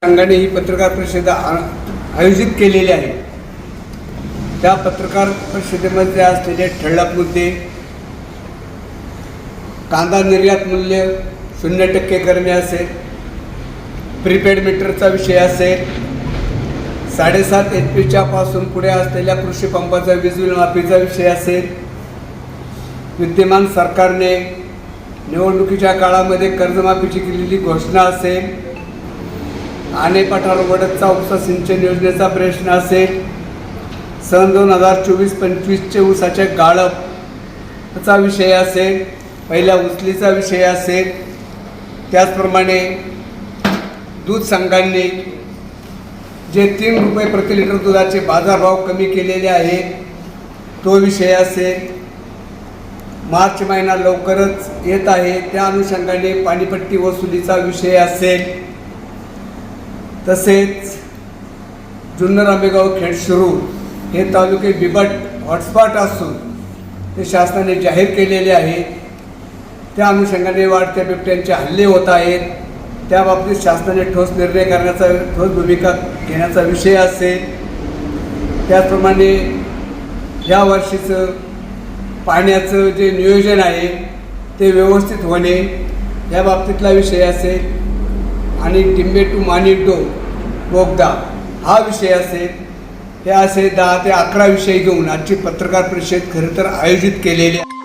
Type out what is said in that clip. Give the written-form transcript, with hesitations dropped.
संघाने ही पत्रकार परिषद आयोजित केलेली आहे। त्या पत्रकार परिषदेमध्ये असलेले ठळक मुद्दे कांदा निर्यात मूल्य 0% करणे असेल, प्रीपेड मीटरचा विषय असेल, 7.5 HP पासून पुढे असलेल्या कृषी पंपाचा वीज बिल माफीचा विषय असेल, विद्यमान सरकारने निवडणुकीच्या काळामध्ये कर्जमाफीची केलेली घोषणा असेल, आणे पठार वडदचा उपसा सिंचन योजनेचा प्रश्न असेल, सन 2024-25चे ऊसाच्या गाळपचा विषय असेल, पहिल्या उचलीचा विषय असेल, त्याचप्रमाणे दूध संघांनी जे 3 रुपये प्रति लिटर दुधाचे बाजारभाव कमी केलेले आहेत तो विषय असेल, मार्च महिना लवकरच येत आहे त्या अनुषंगाने पाणीपट्टी वसुलीचा विषय असेल, तसेच जुन्नर आंबेगाव खेडशिरूर हे तालुके बिबट हॉटस्पॉट असून ते शासनाने जाहीर केलेले आहेत। त्या अनुषंगाने वाढत्या बिबट्यांचे हल्ले होत आहेत, त्या बाबतीत शासनाने ठोस निर्णय करण्याचा, ठोस भूमिका घेण्याचा विषय असेल, त्याचप्रमाणे या वर्षीचं पाण्याचं जे नियोजन आहे ते व्यवस्थित होणे या बाबतीतला विषय असेल, आणि टिंबे टू माणिकडो बोगदा हा विषय असेल। हे असे 10 ते 11 विषय घेऊन आजची पत्रकार परिषद खरं तर आयोजित केलेली आहे।